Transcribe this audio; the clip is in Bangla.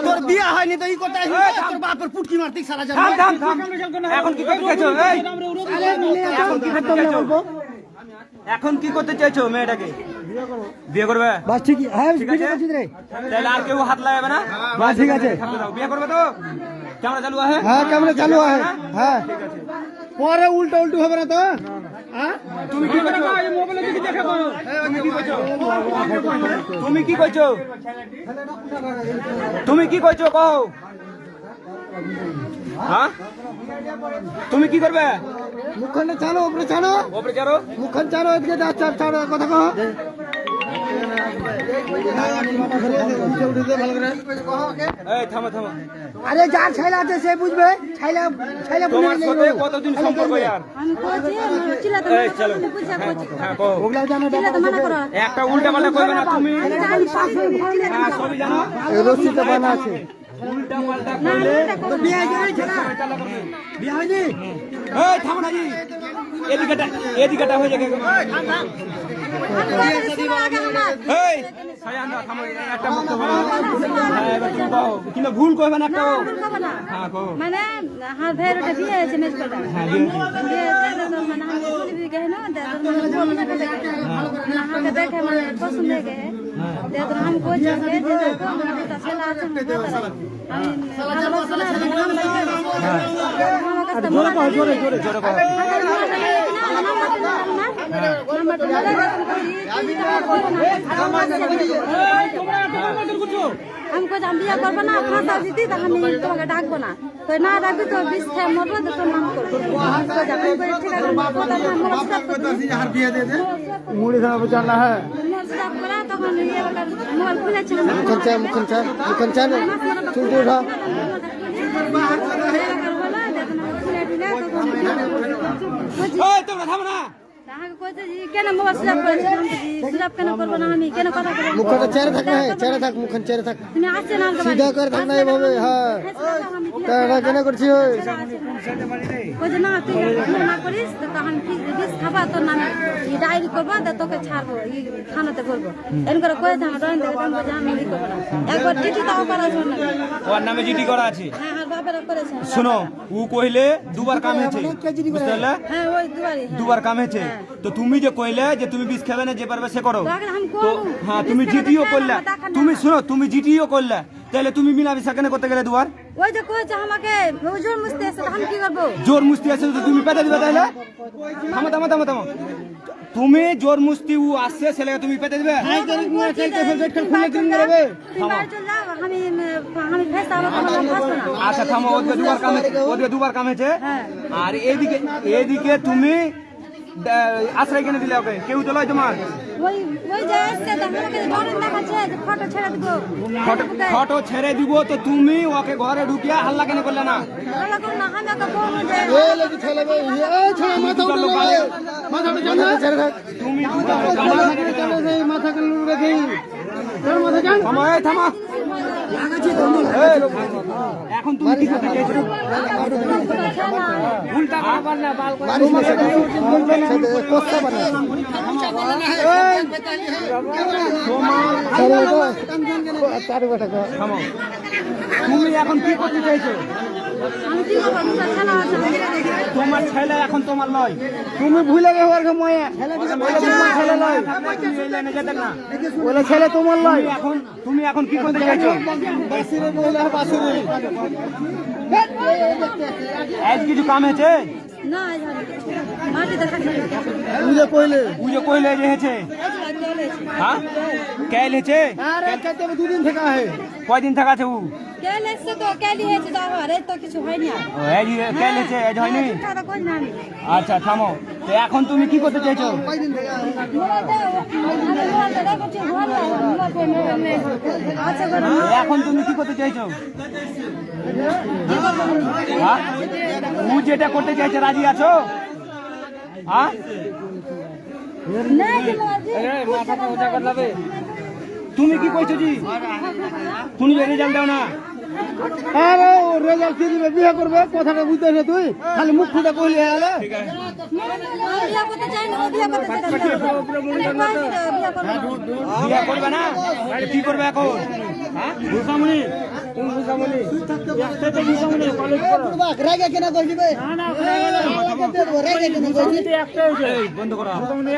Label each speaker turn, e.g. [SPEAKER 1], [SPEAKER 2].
[SPEAKER 1] তোর বিয়ে হয়নি তো এই কথা তোর বাপের পুটকি মারতে সারা যাবে
[SPEAKER 2] এখন কি করতে চাইছো এখন কি করতে চাইছো মেয়েটাকে বিয়ে করবে
[SPEAKER 1] বাস ঠিক হ্যাঁ
[SPEAKER 2] ঠিক আছে তাহলে আর কেউ হাত লাগাবে না
[SPEAKER 1] বাস ঠিক আছে
[SPEAKER 2] বিয়ে করবে তো ক্যামেরা চালু আছে
[SPEAKER 1] হ্যাঁ ক্যামেরা চালু আছে হ্যাঁ
[SPEAKER 2] ঠিক আছে
[SPEAKER 1] পরে উল্টো উল্টো হবে না তো হ্যাঁ
[SPEAKER 2] তুমি কি করছো এই মোবাইলে দেখি দেখে করো তুমি কি করছো তুমি কি করছো কও হ্যাঁ তুমি কি করবে
[SPEAKER 1] মুখখান ছাড়ো উপরে ছাড়ো
[SPEAKER 2] ওপরে চারো
[SPEAKER 1] মুখখান ছাড়ো এদিকে যা ছাড়ো কথা কহ
[SPEAKER 2] এই থামো থামো
[SPEAKER 1] আরে যার ছাইলা আছে সে বুঝবে ছাইলা ছাইলা
[SPEAKER 2] তোমার সাথে কতদিন সম্পর্ক यार
[SPEAKER 3] আমি কইছি চিল্লাতে
[SPEAKER 2] এই চলো
[SPEAKER 3] বুঝা কইছি
[SPEAKER 2] হ্যাঁ কও
[SPEAKER 1] ওগুলা জানো
[SPEAKER 3] চিল্লাতে মানা করো
[SPEAKER 2] একটা উল্টা পাল্টা করবে না তুমি হ্যাঁ সবই জানো
[SPEAKER 1] রশিতে বানা আছে
[SPEAKER 2] উল্টা পাল্টা করলে
[SPEAKER 1] তো বিয়ে হয়েছে না বিয়ে হয়নি
[SPEAKER 2] এই থামো না জি এদিকেটা হয়ে যাবে এই সায়ান না থামো একটা মুক্ত বলো হ্যাঁ এবার তুমি কও কিন্তু ভুল কইবে না একটা হ্যাঁ কও
[SPEAKER 3] মানে হার ভাইয়ের ওটা বিয়ে হয়েছে মেজ করটা
[SPEAKER 2] হ্যাঁ বিয়ে
[SPEAKER 3] বিয়ে হয়েছে তো মানে আমি বলি বিয়ে গেল না হাকে দেখে মানে পছন্দ হয়ে গেছে তো हम को जाके যে দেখো মানে তা ছেলে আছে আমি ভালোবাসি না
[SPEAKER 2] জোরে কও
[SPEAKER 3] हमको हम बिया करबो ना फांसा जीती तो हम तुम्हें डाकबो ना तो ना डाकबी तो बीस थे मरबो तो तुम नाम करबो हमको जब हमको ठीक है पता ना हम सब
[SPEAKER 1] यार बिया दे दे मुड़ी सा बचाना है
[SPEAKER 3] सब करा तो हम ये मोबाइल खुले छे
[SPEAKER 1] मुखन चुलते उठा
[SPEAKER 2] এই তোমরা থামো না
[SPEAKER 3] কেন মোবাইল সুরাপ করেছে সুরাপ কেন করবো না আমি কেন কথা বলবো
[SPEAKER 1] মুখটা চেহারা থাক না চেহারা থাক মুখন চেহারা থাক
[SPEAKER 3] তুমি আসছে না
[SPEAKER 1] সিধা করে থাক না এভাবে হ্যাঁ টাকা কেন করছি ওই
[SPEAKER 3] কইছে না তুই না করিস তো তখন বিষ খাবা তোর নামে এই ডায়েরি করবো তো তোকে ছাড়বো এই থানাতে করবো এরকম করে কয়েছে আমার ড্রয়িং দেখে আমি আমি এই করবো না একবার চিঠি দাও করা আছে
[SPEAKER 2] ওর নামে চিঠি করা আছে
[SPEAKER 3] হ্যাঁ হ্যাঁ বাপেরা করেছে
[SPEAKER 2] শুনো ও কইলে দুবার কাম হয়েছে বুঝতে পারলে
[SPEAKER 3] হ্যাঁ ওই দুবারই
[SPEAKER 2] দুবার কাম হয়েছে তো তুমি যে কইলে যে তুমি বিষ খাবে না যে পারবে সে করো
[SPEAKER 3] আমি
[SPEAKER 2] তো
[SPEAKER 3] করবো
[SPEAKER 2] হ্যাঁ তুমি জিটিও করলে তুমি শুনো তুমি জিটিও করলে তাহলে তুমি মিলামিশা কেন করতে গেলে দুবার
[SPEAKER 3] ওই যে কইছে আমাকে হুজুর মুস্তে আছে আমি কি করব
[SPEAKER 2] জোর মুস্তি আছে তো তুমি পেতে দিবে তাহলে থামো থামো থামো থামো তুমি জোর মুস্তি ও আসছে ছেলেকে তুমি পেতে দিবে
[SPEAKER 3] আমি ফেসা
[SPEAKER 2] আচ্ছা থামো ওদিকে দুবার কাম হয়েছে আর এদিকে তুমি আশ্রয় কেন দিলে ওকে কেউ তো লয় তোমার
[SPEAKER 3] ওই ওই যে আসছে তো আমাকে ঘরে দেখাচ্ছে যে ফটো ছেড়ে দিব
[SPEAKER 2] ফটো ছেড়ে দিব তো তুমি ওকে ঘরে ঢুকিয়ে হাল্লা কেন করলে না
[SPEAKER 3] বলা কোন না আমি ওকে বলবো যে
[SPEAKER 1] এই লাগি ছেলে এই ছেলে মাথা উঠে মাথা উঠে জানা ছেড়ে থাক
[SPEAKER 2] তুমি
[SPEAKER 1] মাথা কেন রেখে তোর মাথা জান
[SPEAKER 2] থামো এই থামো
[SPEAKER 1] লাগাচ্ছি তো
[SPEAKER 2] এখন তুমি কি করতে চাইছো উল্টা বাল না বাল
[SPEAKER 1] কোস্তা বানা
[SPEAKER 2] থামো তুমি এখন কি করতে চাইছো
[SPEAKER 3] আমি কি করব মুখে ছানা আছে
[SPEAKER 2] তোমার ছেলে এখন তোমার নয়
[SPEAKER 1] তুমি ভুলে গেছো ওর ময়া ছেলে লয় ওলা ছেলে তোমার লয়
[SPEAKER 2] তুমি এখন কি করতে চাইছো
[SPEAKER 1] বাসিরে বলে বাসিরে
[SPEAKER 2] আজ কিছু কাম হয়েছে
[SPEAKER 3] না মাটি দেখাচ্ছে
[SPEAKER 1] বুঝে কইলে
[SPEAKER 2] যে হয়েছে হ্যাঁ কেল হয়েছে
[SPEAKER 1] আরে কত দুদিন থেকে আহে
[SPEAKER 2] কয়দিন থাকা আছে ও
[SPEAKER 3] কে লেখছে তো কে লিখেছে তো আরে তো কিছু হয়নি আর
[SPEAKER 2] কেল হয়েছে আজ হয়নি
[SPEAKER 3] টাকা কই না আমি
[SPEAKER 2] আচ্ছা থামো তো এখন তুমি কি করতে চাইছো
[SPEAKER 1] কয়দিন থেকে আহে
[SPEAKER 2] এখন তুমি কি করতে চাইছো হ্যাঁ ও যেটা করতে চাইছে রাজি আছো হ্যাঁ তুমি কি কইছো জি তুমি যে রেজাল্ট দাও না
[SPEAKER 1] আরে ও রেজাল্ট কি দিবে বিয়ে করবে কথাটা বুঝতেছ তুই খালি মুখ ফুটে কইলি হলে
[SPEAKER 3] বিয়া করতে চাই না, ও বিয়া করতে চাই না। বিয়া করবে।
[SPEAKER 2] বিয়ে করবে না তো কি করবে এখন?
[SPEAKER 1] ভূষামণি কোন ভূষামণি একসাথে ভূষামণি কলেজ করো রাগে কেন কই দিবে না না রাগে কেন কই দিবে একটা হইছে
[SPEAKER 2] এই বন্ধ করো।
[SPEAKER 1] ভূষামণি